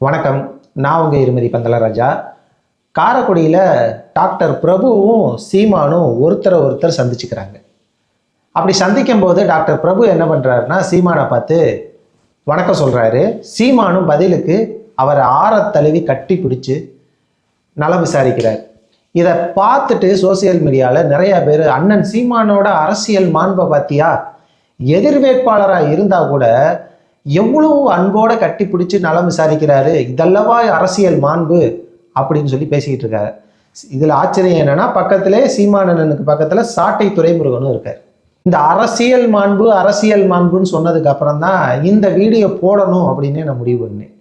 வணக்கம். நான் உங்கள் இருமதி பந்தலராஜா. காரைக்குடியில் டாக்டர் பிரபுவும் சீமானும் ஒருத்தர் சந்திச்சுக்கிறாங்க. அப்படி சந்திக்கும் போது டாக்டர் பிரபு என்ன பண்ணுறாருன்னா சீமானை பார்த்து வணக்கம் சொல்கிறாரு. சீமானும் பதிலுக்கு அவரை ஆறத்தழுவி கட்டி பிடிச்சி நலம் விசாரிக்கிறார். இதை பார்த்துட்டு சோசியல் மீடியாவில் நிறையா பேர் அண்ணன் சீமானோட அரசியல் மாண்பை பார்த்தியா, எதிர் வேட்பாளராக இருந்தால் கூட எவ்வளவு அன்போட கட்டி பிடிச்சி நலம் விசாரிக்கிறாரு, இதல்லவா அரசியல் மாண்பு அப்படின்னு சொல்லி பேசிக்கிட்டு இருக்காரு. இதில் ஆச்சரியம் என்னன்னா, பக்கத்திலே சீமானனுக்கு பக்கத்தில் சாட்டை துரைமுருகனும் இருக்கார். இந்த அரசியல் மாண்புன்னு சொன்னதுக்கு அப்புறம் தான் இந்த வீடியோ போடணும் அப்படின்னு நான் முடிவு பண்ணேன்.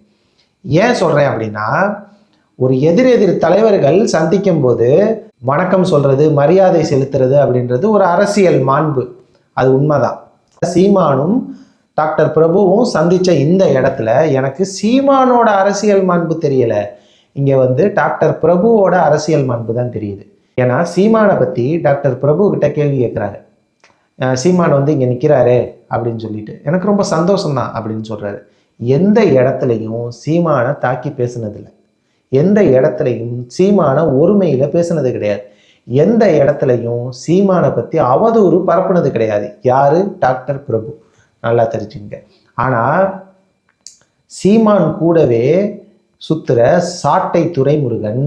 ஏன் சொல்கிறேன் அப்படின்னா, ஒரு எதிர் தலைவர்கள் சந்திக்கும் போது வணக்கம் சொல்றது, மரியாதை செலுத்துறது அப்படின்றது ஒரு அரசியல் மாண்பு. அது உண்மைதான். சீமானும் டாக்டர் பிரபுவும் சந்திச்ச இந்த இடத்துல எனக்கு சீமானோட அரசியல் மாண்பு தெரியல, இங்க டாக்டர் பிரபுவோட அரசியல் மாண்பு தான் தெரியுது. ஏன்னா சீமானை பத்தி டாக்டர் பிரபு கிட்ட கேள்வி கேட்கிறாரு. சீமான் இங்க நிக்கிறாரு அப்படின்னு சொல்லிட்டு, எனக்கு ரொம்ப சந்தோஷம்தான் அப்படின்னு சொல்றாரு. எந்த இடத்துலையும் சீமானை தாக்கி பேசுனதில்லை, எந்த இடத்துலையும் சீமானை ஒருமையில பேசுனது கிடையாது, எந்த இடத்துலையும் சீமானை பத்தி அவதூறு பரப்புனது கிடையாது. யாரு? டாக்டர் பிரபு. நல்லா தெரிஞ்சுங்க. ஆனால் சீமான் கூடவே சுத்துற சாட்டை துரைமுருகன்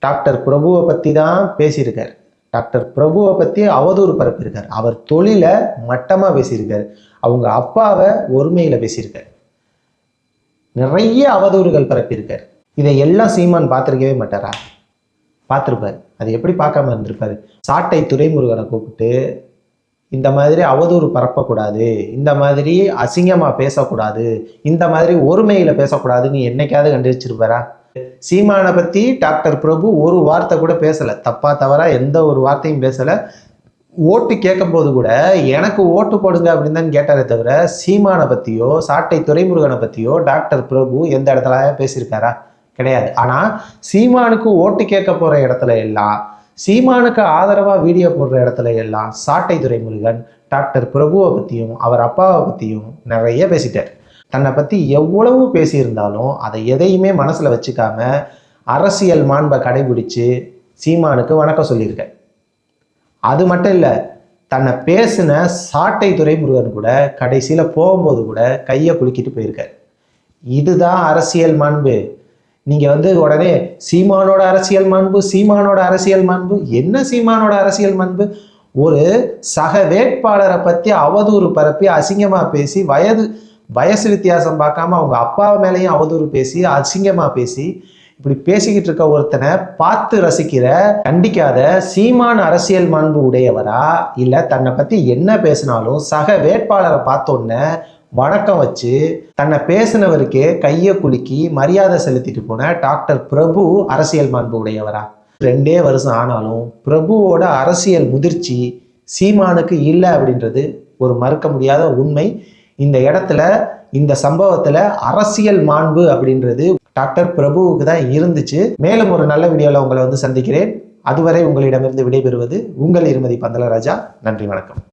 டாக்டர் பிரபுவை பற்றி தான் பேசியிருக்கார். டாக்டர் பிரபுவை பற்றி அவதூறு பரப்பியிருக்கார். அவர் தொழிலை மட்டமாக பேசியிருக்கார். அவங்க அப்பாவை ஒருமையில் பேசியிருக்கார். நிறைய அவதூறுகள் பரப்பியிருக்கார். இதை எல்லாம் சீமான் பார்த்துருக்கவே மாட்டாரா? பார்த்துருப்பார். அது எப்படி பார்க்காம இருந்திருப்பாரு? சாட்டை துரைமுருகனை கூப்பிட்டு இந்த மாதிரி அவதூறு பரப்பக்கூடாது, இந்த மாதிரி அசிங்கமாக பேசக்கூடாது, இந்த மாதிரி ஒருமையில் பேசக்கூடாதுன்னு என்னைக்காவது கண்டுபிடிச்சிருப்பாரா? சீமானை பற்றி டாக்டர் பிரபு ஒரு வார்த்தை கூட பேசலை, தப்பா தவறா எந்த ஒரு வார்த்தையும் பேசலை. ஓட்டு கேட்கும் போது கூட எனக்கு ஓட்டு போடுங்க அப்படின்னு தான் கேட்டாரே தவிர சீமானை பற்றியோ சாட்டை துரைமுருகனை பற்றியோ டாக்டர் பிரபு எந்த இடத்துல பேசியிருக்காரா? கிடையாது. ஆனால் சீமானுக்கு ஓட்டு கேட்க போகிற இடத்துல எல்லாம், சீமானுக்கு ஆதரவாக வீடியோ போடுற இடத்துல எல்லாம் சாட்டை துரைமுருகன் டாக்டர் பிரபுவை பற்றியும் அவர் அப்பாவை பற்றியும் நிறைய பேசிட்டார். தன்னை பற்றி எவ்வளவு பேசியிருந்தாலும் அதை எதையுமே மனசில் வச்சுக்காம அரசியல் மாண்பை கடைபிடிச்சு சீமானுக்கு வணக்கம் சொல்லியிருக்கார். அது மட்டும் இல்லை, தன்னை பேசின சாட்டை துரைமுருகன் கூட கடைசியில் போகும்போது கூட கையை குலுக்கிட்டு போயிருக்கார். இதுதான் அரசியல் மாண்பு. நீங்க உடனே சீமானோட அரசியல் மாண்பு என்ன? சீமானோட அரசியல் மாண்பு? ஒரு சக வேட்பாளரை பத்தி அவதூறு பரப்பி அசிங்கமா பேசி வயசு வித்தியாசம் பார்க்காம அவங்க அப்பா மேலேயும் அவதூறு பேசி அசிங்கமா பேசி இப்படி பேசிக்கிட்டு இருக்க ஒருத்தனை பார்த்து ரசிக்கிற கண்டிக்காத சீமான் அரசியல் மாண்பு உடையவரா? இல்ல தன்னை பத்தி என்ன பேசினாலும் சக வேட்பாளரை பார்த்தோன்னே வணக்கம் வச்சு தன்னை பேசினவருக்கே கையை குலுக்கி மரியாதை செலுத்திட்டு போன டாக்டர் பிரபு அரசியல் மாண்பு உடையவரா? 2 வருஷம் ஆனாலும் பிரபுவோட அரசியல் முதிர்ச்சி சீமானுக்கு இல்லை அப்படின்றது ஒரு மறுக்க முடியாத உண்மை. இந்த இடத்துல இந்த சம்பவத்துல அரசியல் மாண்பு அப்படின்றது டாக்டர் பிரபுவுக்கு தான் இருந்துச்சு. மேலும் ஒரு நல்ல வீடியோல உங்களை சந்திக்கிறேன். அதுவரை உங்களிடமிருந்து விடைபெறுவது உங்கள் இருமதி பந்தலராஜா. நன்றி, வணக்கம்.